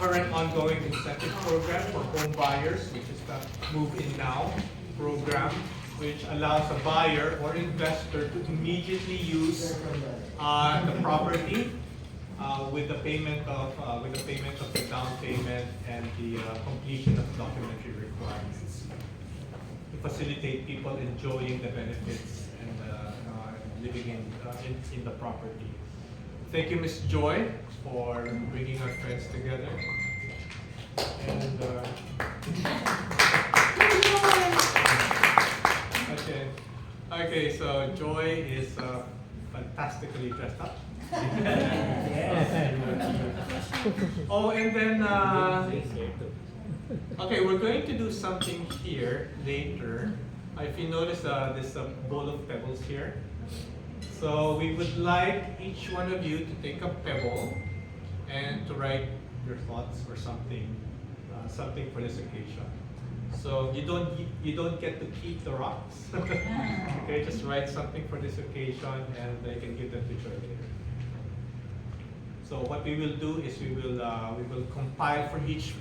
current ongoing incentive program for home buyers, which is the Move In Now program, which allows a buyer or investor to immediately use the property with the payment of the down payment and the completion of documentary requirements to facilitate people enjoying the benefits and living in the property. Thank you, Ms. Joy, for bringing our friends together. And okay, so Joy is fantastically dressed up. Oh, and then okay, we're going to do something here later. If you notice, there's a bowl of pebbles here. So we would like each one of you to take a pebble and to write your thoughts or something, something for this occasion. So you don't get to keep the rocks. Okay, just write something for this occasion, and they can give them to Joy later. So what we will do is we will compile for each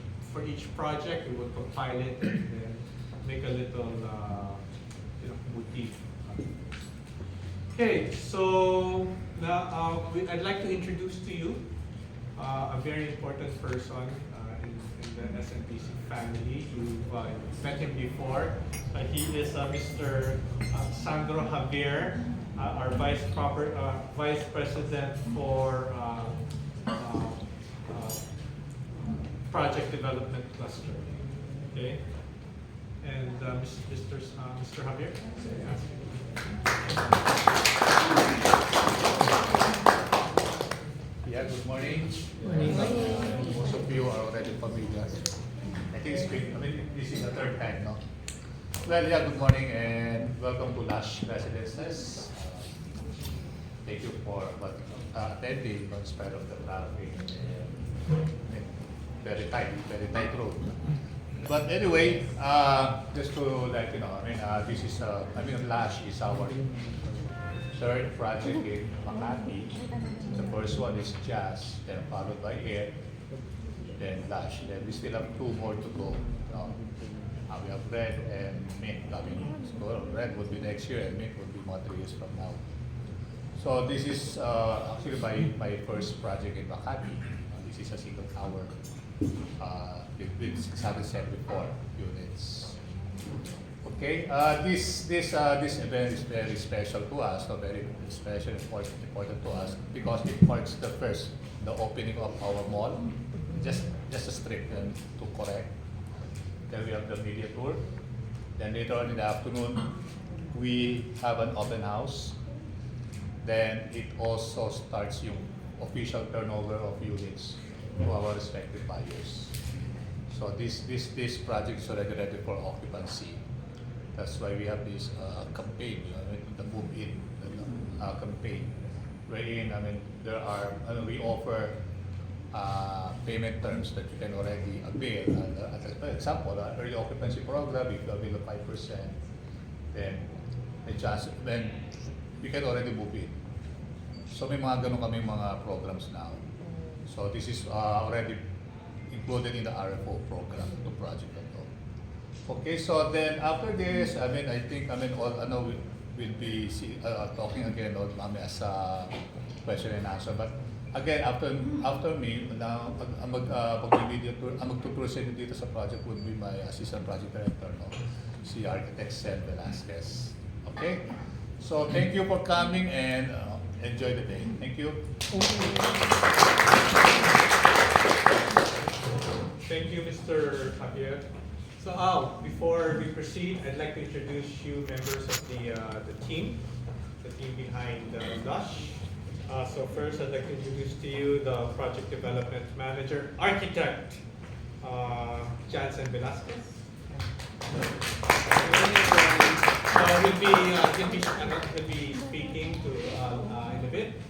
project. We will compile it and then make a little motif. Okay, so now I'd like to introduce to you a very important person in the SMDC family. You've met him before. He is Mr. Sandro Javier, our Vice President for Project Development Cluster. Okay, and Mr. Javier. Yeah, good morning. Most of you are already familiar. I think this is the third time, no? Well, yeah, good morning and welcome to Lush Residences. Thank you for attending in spite of the traffic. Very tight road. But anyway, just to let you know, this is Lush is our third project in Makati. The first one is Jazz, then followed by Air, then Lush. Then we still have two more to go. We have Red and Mint coming. So Red would be next year and Mint would be more 3 years from now. So this is actually my first project in Makati. This is a single tower with 674 units. Okay, this event is very special to us, so very special, important to us because it marks the opening of our mall. Just a strip and to correct. Then we have the media tour. Then later on in the afternoon, we have an open house. Then it also starts yung official turnover of units to our respective buyers. So this project is already ready for occupancy. That's why we have this campaign, the Move In campaign, wherein there are we offer payment terms that you can already avail. As an example, early occupancy program, if you avail of 5%, then you can already move in. So may mga ganun kaming mga programs now. So this is already included in the RFO program, the project. Okay, so then after this, I think we'll be talking again as a question and answer. But again, after me, now magtutuloy dito sa project would be my assistant project director, si Architect Sen Velasquez. Okay, so thank you for coming and enjoy the day. Thank you. Thank you, Mr. Javier. So, before we proceed, I'd like to introduce you members of the team behind Lush. So first, I'd like to introduce to you the project development manager, architect, Jansen Velasquez. He'll be speaking in a bit,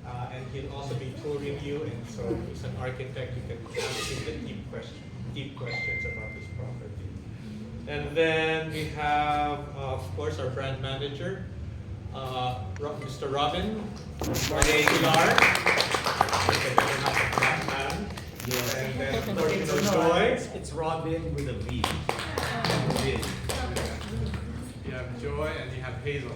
and he'll also be touring you. And so, he's an architect. You can ask him the deep questions about this property. And then we have, of course, our brand manager, Mr. Robin Aguilar. And then it's Robin with a V. Robin. You have Joy and you have Hazel.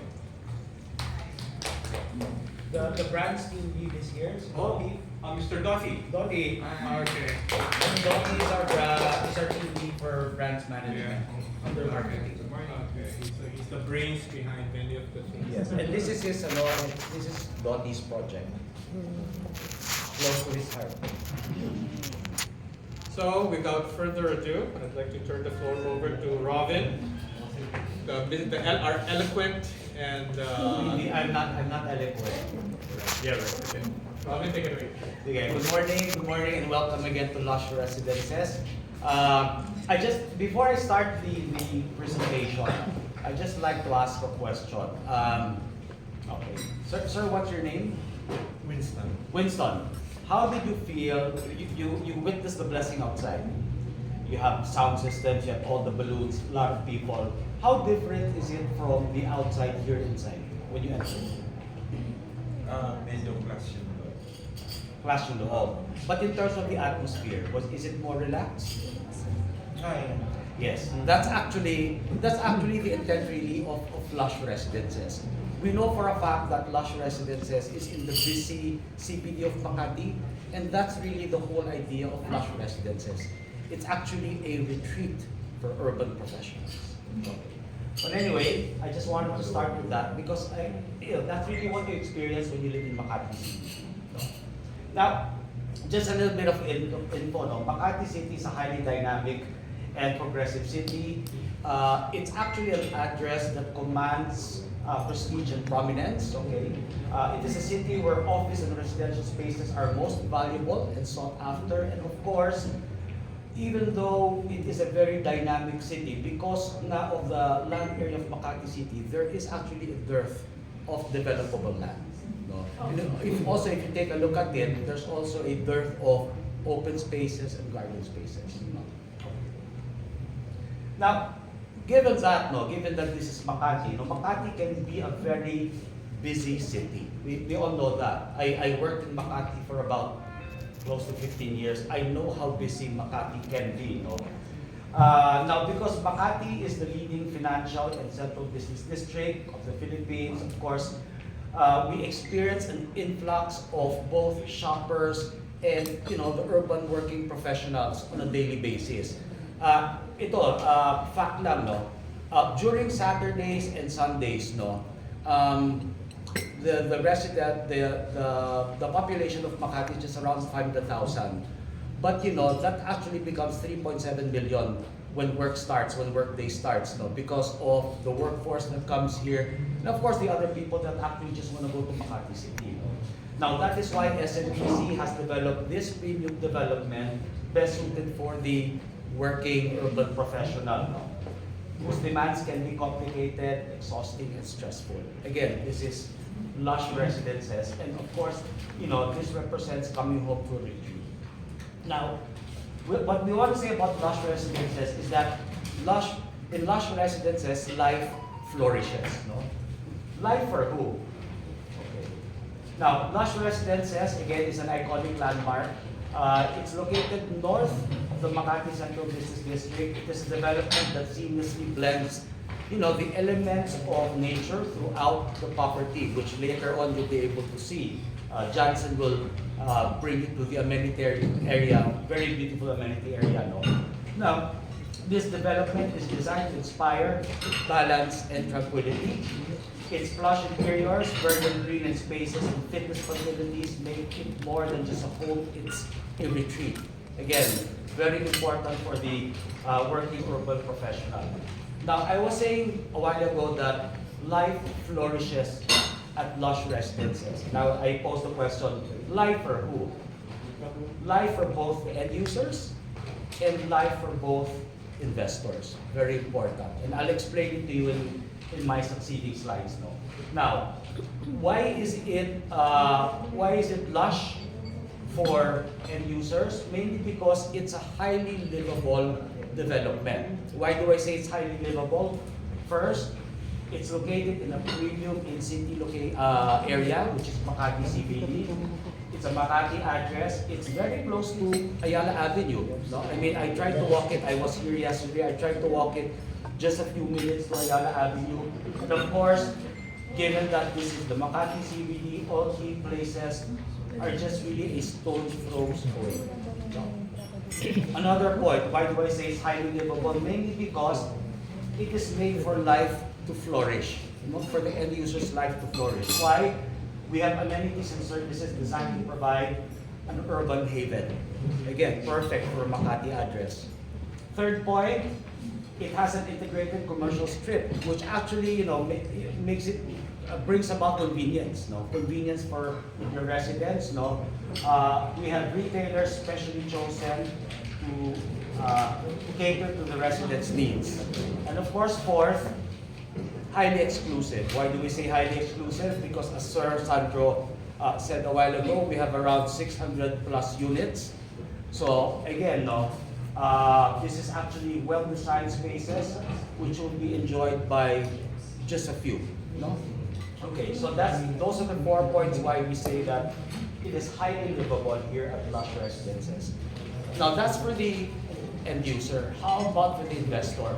The brand's team lead is here. So Dottie. Mr. Dottie. Dottie. Okay. And Dottie is our team lead for brands management under marketing. Okay. So he's the brains behind many of the things. Yes, and this is his, this is Dottie's project. Close to his heart. So without further ado, I'd like to turn the floor over to Robin, our eloquent and I'm not eloquent. yeah, right. Okay. Robin, take it away. Okay, good morning, and welcome again to Lush Residences. Before I start the presentation, I just like to ask a question. Okay, sir, what's your name? Winston. Winston, how did you feel? You witnessed the blessing outside. You have sound systems, you have all the balloons, a lot of people. How different is it from the outside here inside when you enter? Medyo clash yung loob. Clash yung loob. But in terms of the atmosphere, is it more relaxed? Yes, that's actually the intent really of Lush Residences. We know for a fact that Lush Residences is in the busy CBD of Makati, and that's really the whole idea of Lush Residences. It's actually a retreat for urban professionals. But anyway, I just wanted to start with that because that's really what you experience when you live in Makati City. Now, just a little bit of info. No? Makati City is a highly dynamic and progressive city. It's actually an address that commands prestige and prominence. Okay, it is a city where office and residential spaces are most valuable and sought after, and of course, even though it is a very dynamic city, because now of the land area of Makati City, there is actually a dearth of developable land. No? And if you take a look at it, there's also a dearth of open spaces and garden spaces. No? Now, given that this is Makati, Makati can be a very busy city. We all know that. I worked in Makati for about close to 15 years. I know how busy Makati can be. Now, because Makati is the leading financial and central business district of the Philippines, of course, we experience an influx of both shoppers and the urban working professionals on a daily basis. Fact lang, during Saturdays and Sundays, the population of Makati is just around 500,000. But that actually becomes 3.7 million when workday starts, because of the workforce that comes here, and of course the other people that actually just want to go to Makati City. Now that is why SMDC has developed this premium development best suited for the working urban professional, whose demands can be complicated, exhausting, and stressful. Again, this is Lush Residences, and of course, this represents coming home to a retreat. Now, what we want to say about Lush Residences is that in Lush Residences, life flourishes. Life for who? Okay. Now, Lush Residences, again, is an iconic landmark. It's located north of the Makati Central Business District. It is a development that seamlessly blends the elements of nature throughout the property, which later on you'll be able to see. Johnson will bring you to the amenity area, very beautiful amenity area. Now, this development is designed to inspire balance and tranquility. Its plush interiors, verdant green and spaces, and fitness facilities make it more than just a home, it's a retreat. Again, very important for the working urban professional. Now, I was saying a while ago that life flourishes at Lush Residences. Now, I posed the question, life for who? Life for both the end users and life for both investors. Very important. And I'll explain it to you in my succeeding slides. Now, why is it Lush for end users? Mainly because it's a highly livable development. Why do I say it's highly livable? First, it's located in a premium in-city area, which is Makati CBD. It's a Makati address. It's very close to Ayala Avenue. No? I mean, I tried to walk it. I was here yesterday. I tried to walk it just a few minutes to Ayala Avenue. And of course, given that this is the Makati CBD, all three places are just really a stone's throws away. No? Another point, why do I say it's highly livable? Mainly because it is made for life to flourish, for the end user's life to flourish. Why? We have amenities and services designed to provide an urban haven. Again, perfect for a Makati address. Third point, it has an integrated commercial strip, which actually, makes it brings about convenience. Convenience for the residents. We have retailers specially chosen to cater to the residents' needs. And of course, fourth, highly exclusive. Why do we say highly exclusive? Because as Sir Sandro said a while ago, we have around 600 plus units. So again, this is actually well-designed spaces which will be enjoyed by just a few. Okay, so those are the 4 points why we say that it is highly livable here at Lush Residences. Now that's for the end user. How about for the investor?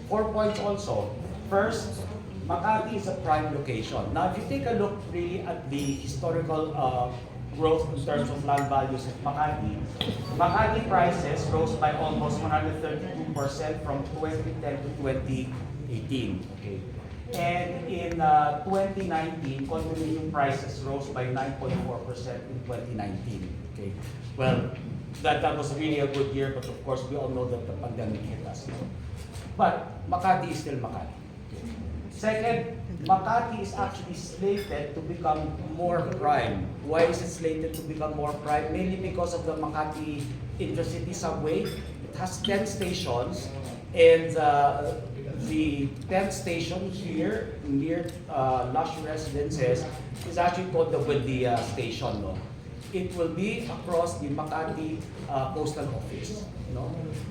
4 points also. First, Makati is a prime location. Now if you take a look really at the historical growth in terms of land values of Makati, Makati prices rose by almost 132% from 2010 to 2018. Okay. And in 2019, condominium prices rose by 9.4% in 2019. Okay. Well, that was really a good year, but of course we all know that the pandemic hit us. But Makati is still Makati. Okay. Second, Makati is actually slated to become more prime. Why is it slated to become more prime? Mainly because of the Makati Intercity subway. It has 10 stations, and the 10th station here near Lush Residences is actually called the Buendia Station. It will be across the Makati Postal Office.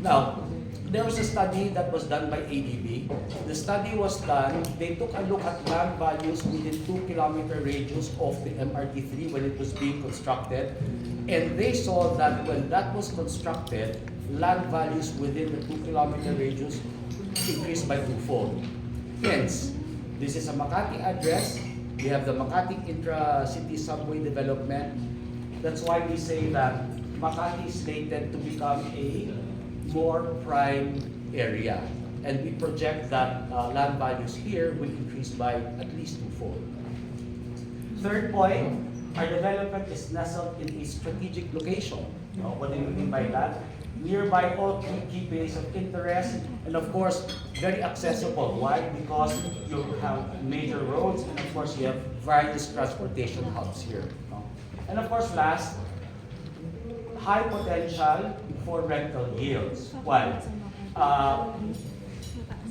Now, there was a study that was done by ADB. The study was done, they took a look at land values within 2-kilometer radius of the MRT3 when it was being constructed. And they saw that when that was constructed, land values within the 2-kilometer radius increased by twofold. Hence, this is a Makati address. We have the Makati Intra-City Subway development. That's why we say that Makati is slated to become a more prime area. And we project that land values here will increase by at least twofold. Third point, our development is nestled in a strategic location. What do you mean by that? Nearby all key places of interest, and of course, very accessible. Why? Because you have major roads, and of course, you have various transportation hubs here. And of course, last, high potential for rental yields. Why?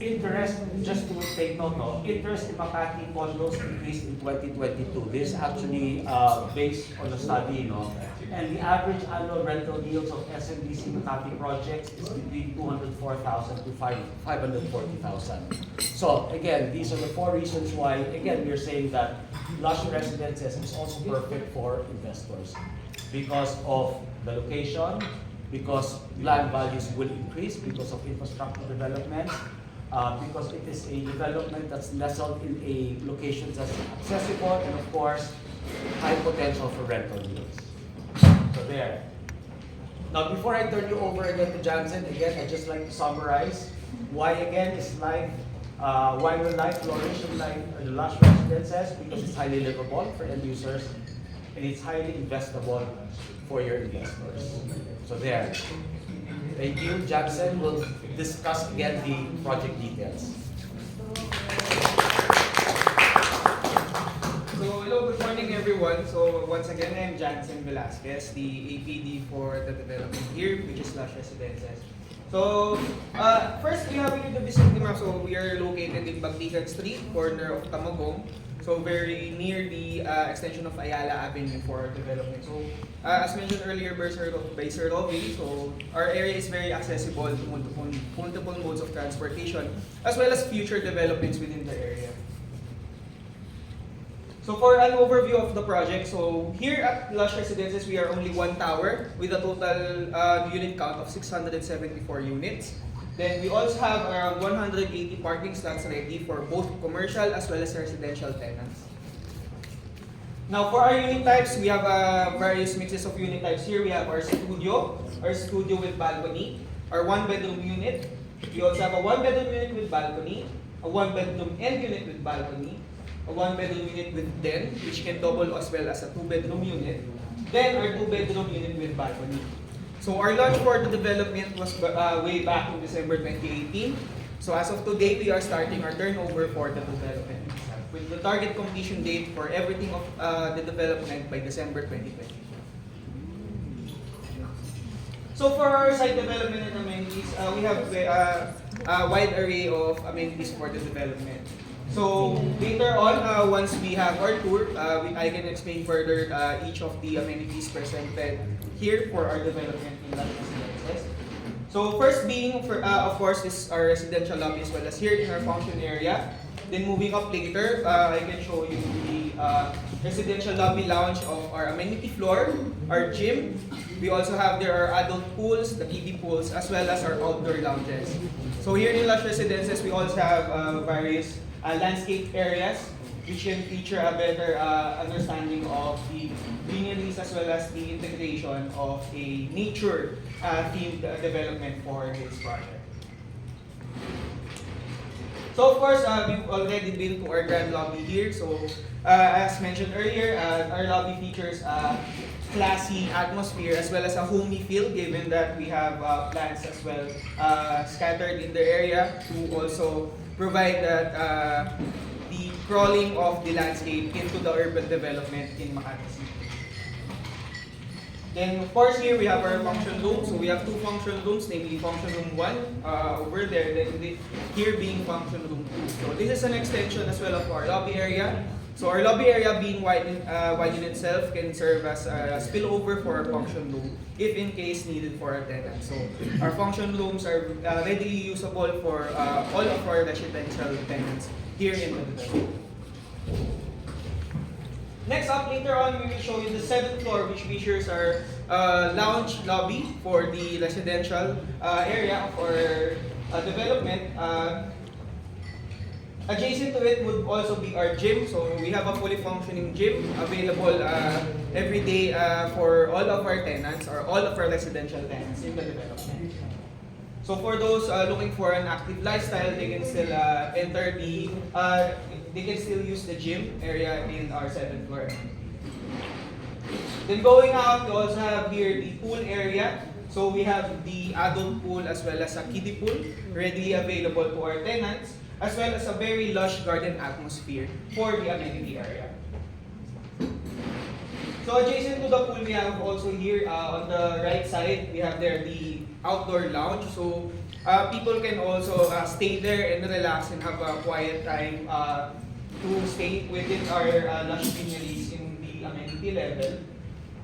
Interest, just to take note, interest in Makati condos increased in 2022. This is actually based on a study, and the average annual rental yields of SMDC Makati projects is between 204,000 to 540,000. So again, these are the 4 reasons why, again, we're saying that Lush Residences is also perfect for investors because of the location, because land values will increase because of infrastructure development, because it is a development that's nestled in a location that's accessible, and of course, high potential for rental yields. So there. Now, before I turn you over again to Jansen, again, I'd just like to summarize why again is life, why will life flourish in the Lush Residences? Because it's highly livable for end users, and it's highly investable for your investors. So there. Thank you. Jansen will discuss again the project details. So hello, good morning everyone. So once again, I'm Jansen Velasquez, the APD for the development here, which is Lush Residences. So first we have here the vicinity map. So we are located in Bagtigan Street, corner of Tamagong. So very near the extension of Ayala Avenue for development. So as mentioned earlier by Sir Robbie, so our area is very accessible to multiple modes of transportation, as well as future developments within the area. So for an overview of the project, so here at Lush Residences, we are only one tower with a total unit count of 674 units. Then we also have around 180 parking slots ready for both commercial as well as residential tenants. Now for our unit types, we have various mixes of unit types here. We have our studio with balcony, our one-bedroom unit. We also have a one-bedroom unit with balcony, a one-bedroom end unit with balcony, a one-bedroom unit with den, which can double as well as a two-bedroom unit, then our two-bedroom unit with balcony. So our launch for the development was way back in December 2018. So as of today, we are starting our turnover for the development with the target completion date for everything of the development by December 2020. So for our site development and amenities, we have a wide array of amenities for the development. So later on, once we have our tour, I can explain further each of the amenities presented here for our development in Lush Residences. So first being, of course, is our residential lobby as well as here in our function area. Then moving up later, I can show you the residential lobby lounge of our amenity floor, our gym. We also have there our adult pools, the kiddie pools, as well as our outdoor lounges. So here in Lush Residences, we also have various landscape areas which can feature a better understanding of the greeneries as well as the integration of a nature themed development for this project. So of course, we've already been to our grand lobby here. So as mentioned earlier, our lobby features a classy atmosphere as well as a homey feel, given that we have plants as well scattered in the area to also provide that the crawling of the landscape into the urban development in Makati City. Then of course here we have our function room. So we have two function rooms, namely function room 1 over there, then here being function room 2. So this is an extension as well of our lobby area. So our lobby area being wide in itself can serve as a spillover for our function room if in case needed for our tenants. So our function rooms are readily usable for all of our residential tenants here in the development. Next up, later on, we will show you the 7th floor, which features our lounge lobby for the residential area of our development. Adjacent to it would also be our gym. So we have a fully functioning gym available every day for all of our tenants or all of our residential tenants in the development. So for those looking for an active lifestyle, they can still enter the they can still use the gym area in our 7th floor. Then going out, we also have here the pool area. So we have the adult pool as well as a kiddie pool readily available to our tenants, as well as a very lush garden atmosphere for the amenity area. So adjacent to the pool, we have also here on the right side, we have there the outdoor lounge. So people can also stay there and relax and have a quiet time to stay within our lush greeneries in the amenity level.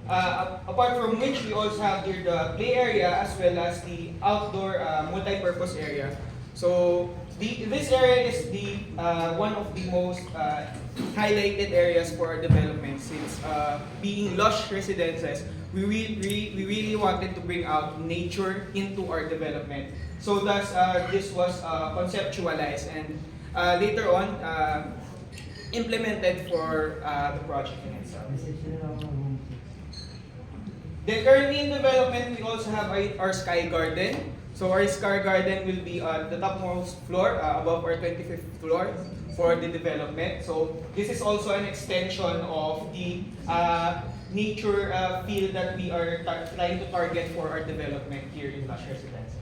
Apart from which, we also have here the play area as well as the outdoor multi-purpose area. So this area is the one of the most highlighted areas for our development, since being lush residences, we really wanted to bring out nature into our development. So thus this was conceptualized and later on implemented for the project in itself. Then currently in development, we also have our Sky Garden. So our Sky Garden will be on the topmost floor, above our 25th floor for the development. So this is also an extension of the nature field that we are trying to target for our development here in Lush Residences.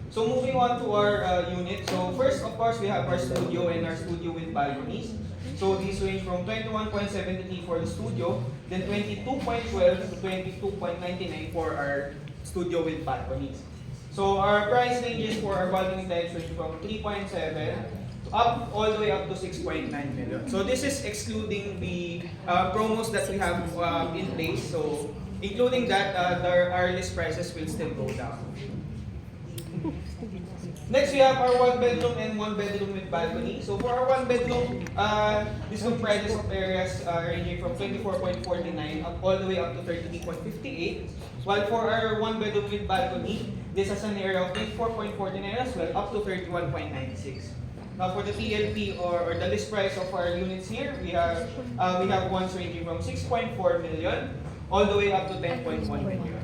So moving on to our unit. So first, of course, we have our studio and our studio with balconies. So these range from 21.73 for the studio, then 22.12 to 22.99 for our studio with balconies. So our price ranges for our balcony types range from 3.7 up all the way up to 6.9 million. So this is excluding the promos that we have in place. So including that, our list prices will still go down. Next, we have our 1 bedroom and 1 bedroom with balcony. So for our 1 bedroom, this comprises of areas ranging from 24.49 up all the way up to 33.58. While for our 1 bedroom with balcony, this has an area of 24.49 as well, up to 31.96. Now for the TLP or the list price of our units here, we have ones ranging from 6.4 million all the way up to 10.1 million.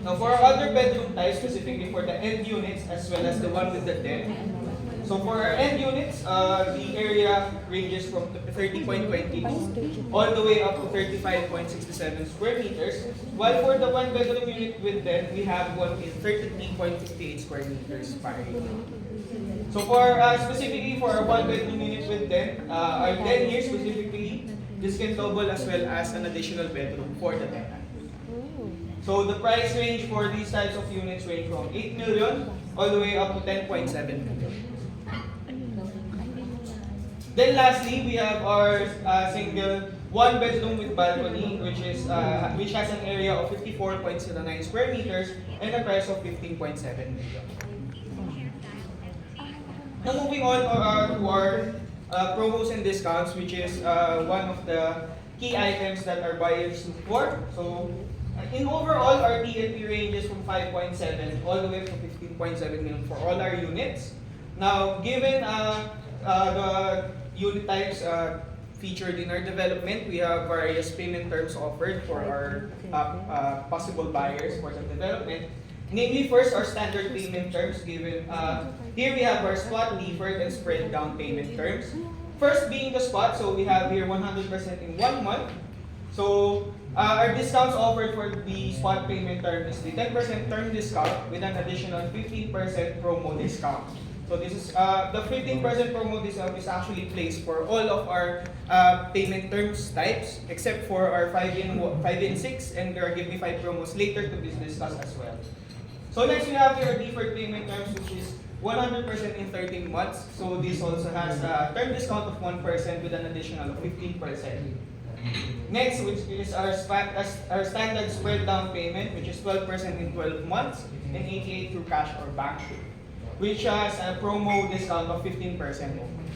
Now for our other bedroom types, specifically for the end units as well as the one with the deck. So for our end units, the area ranges from 30.22 all the way up to 35.67 square meters. While for the 1 bedroom unit with den, we have one in 33.58 square meters per area. So for specifically for our 1 bedroom unit with den, our den here specifically, this can double as well as an additional bedroom for the tenant. So the price range for these types of units range from 8 million all the way up to 10.7 million. Then lastly, we have our single 1 bedroom with balcony, which has an area of 54.09 square meters and a price of 15.7 million. Now moving on to our promos and discounts, which is one of the key items that our buyers look for. So in overall, our TLP ranges from 5.7 all the way to 15.7 million for all our units. Now, given the unit types featured in our development, we have various payment terms offered for our possible buyers for the development. Namely, first, our standard payment terms given. Here we have our spot, deferred, and spread down payment terms. First being the spot, so we have here 100% in 1 month. So our discounts offered for the spot payment term is the 10% term discount with an additional 15% promo discount. So this is the 15% promo discount is actually placed for all of our payment terms types except for our 5 in 6, and there are give me 5 promos later to be discussed as well. So next we have here deferred payment terms, which is 100% in 13 months. So this also has a term discount of 1% with an additional of 15%. Next, which is our standard spread down payment, which is 12% in 12 months and 88% through cash or bank, which has a promo discount of 15% only.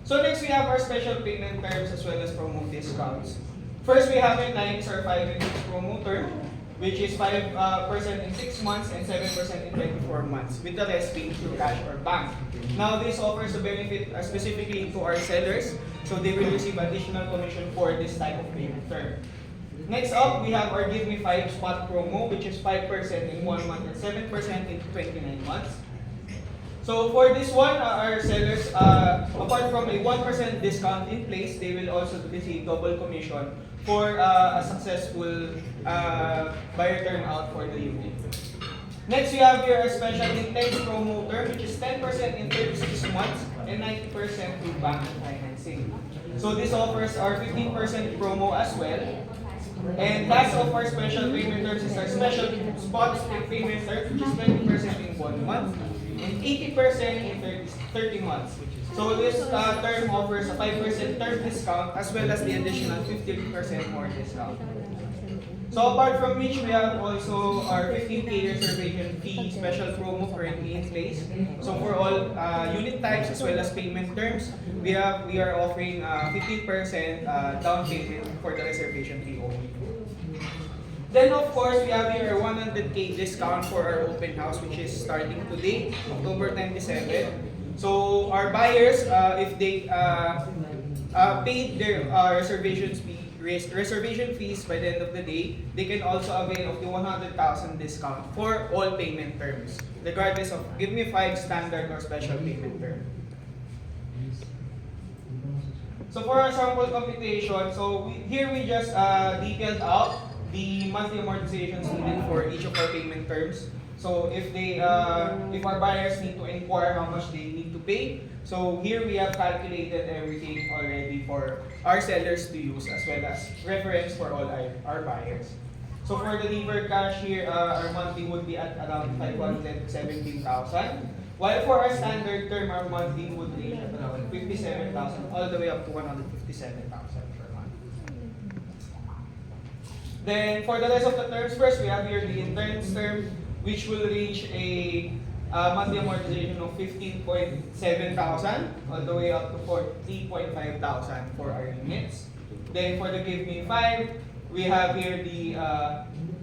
So next, we have our special payment terms as well as promo discounts. First, we have in line is our 5 in 6 promo term, which is 5% in 6 months and 7% in 24 months, with the rest being through cash or bank. Now, this offers a benefit specifically to our sellers, so they will receive additional commission for this type of payment term. Next up, we have our Give Me 5 spot promo, which is 5% in 1 month and 7% in 29 months. So for this one, our sellers, apart from a 1% discount in place, they will also receive double commission for a successful buyer turnout for the unit. Next, we have here a special intense promo term, which is 10% in 36 months and 90% through bank financing. So this offers our 15% promo as well. And last of our special payment terms is our special spot payment term, which is 20% in 1 month and 80% in 30 months. So this term offers a 5% term discount as well as the additional 15% more discount. So apart from which, we have also our 15K reservation fee special promo currently in place. So for all unit types as well as payment terms, we are offering 15% down payment for the reservation fee only. Then of course, we have here a 100K discount for our open house, which is starting today, October 27. So our buyers, if they paid their reservation fees by the end of the day, they can also avail of the 100,000 discount for all payment terms, regardless of Give Me 5 standard or special payment term. So for our sample computation, so here we just detailed out the monthly amortizations needed for each of our payment terms. So if our buyers need to inquire how much they need to pay, so here we have calculated everything already for our sellers to use as well as reference for all our buyers. So for the lever cash here, our monthly would be at around 517,000. While for our standard term, our monthly would range at around 57,000 all the way up to 157,000 per month. Then for the rest of the terms, first we have here the interns term, which will reach a monthly amortization of 15.7 thousand all the way up to 3.5 thousand for our units. Then for the Give Me 5, we have here the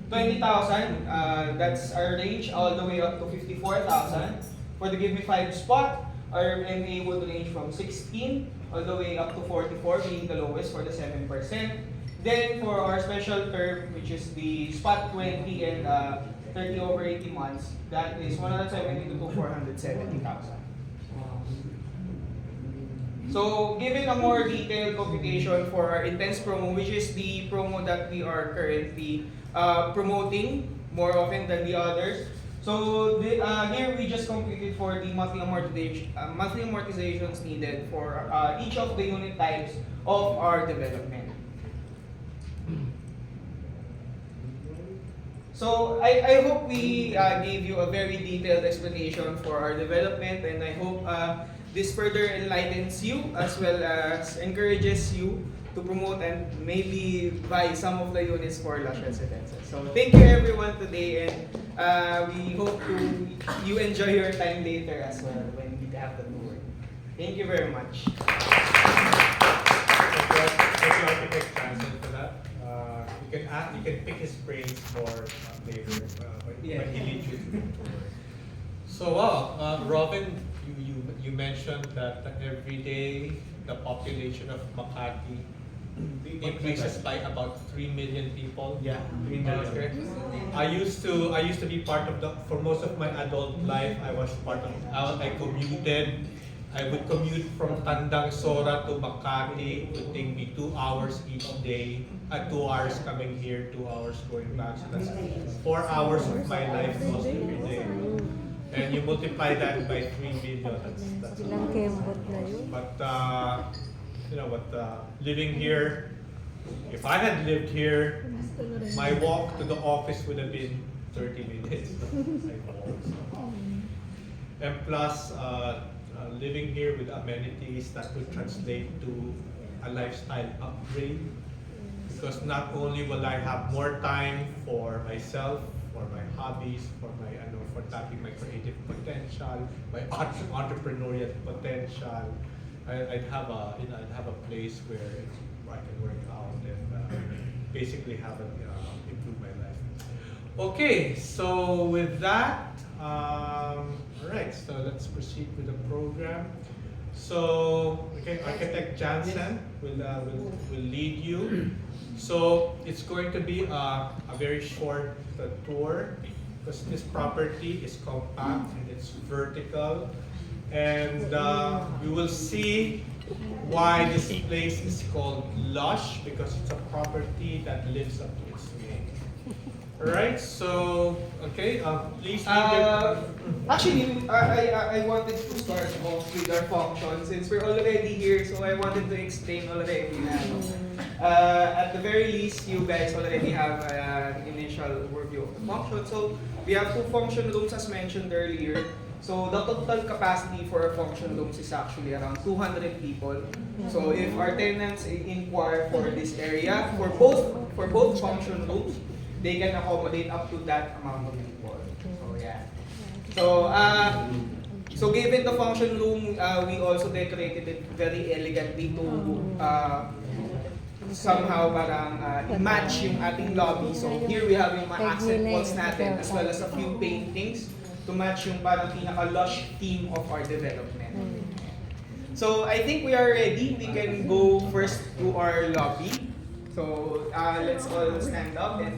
20,000, that's our range all the way up to 54,000. For the Give Me 5 spot, our MA would range from 16 all the way up to 44, being the lowest for the 7%. Then for our special term, which is the spot 20 and 30 over 80 months, that is 172 to 470,000. So, given a more detailed computation for our intense promo, which is the promo that we are currently promoting more often than the others. So, here we just computed for the monthly amortizations needed for each of the unit types of our development. So I hope we gave you a very detailed explanation for our development, and I hope this further enlightens you as well as encourages you to promote and maybe buy some of the units for Lush Residences. So thank you everyone today, and we hope you enjoy your time later as well when we have the tour. Thank you very much. Thank you, Architect Johnson, for that. You can pick his brains more later when he leads you through the tour. So, Robin, you mentioned that every day the population of Makati increases by about 3 million people. Yeah, That's correct. I used to be part of for most of my adult life. I was part of. I commuted. I would commute from Tandang Sora to Makati. It would take me 2 hours each day. 2 hours coming here, 2 hours going back. So that's 4 hours of my life lost every day. And you multiply that by 3 million. That's a lot. But living here, if I had lived here, my walk to the office would have been 30 minutes. And plus, living here with amenities that would translate to a lifestyle upgrade, because not only will I have more time for myself, for my hobbies, for tapping my creative potential, my entrepreneurial potential, I'd have a place where I can work out and basically improve my life. Okay, so with that. Alright, so let's proceed with the program. So, okay, Architect Jansen will lead you. So, it's going to be a very short tour, because this property is compact and it's vertical. And we will see why this place is called Lush, because it's a property that lives up to its name. Alright, so, okay, please actually, I wanted to start off with our function since we're already here, so I wanted to explain already. At the very least, you guys already have an initial overview of the function. So, we have 2 function rooms as mentioned earlier. So, the total capacity for our function rooms is actually around 200 people. So, if our tenants inquire for this area, for both function rooms, they can accommodate up to that amount of people. So yeah. So given the function room, we also decorated it very elegantly to somehow parang match yung ating lobby. So here we have yung mga accent walls natin as well as a few paintings to match yung parang pinaka-lush theme of our development. So I think we are ready. We can go first to our lobby. So let's all stand up and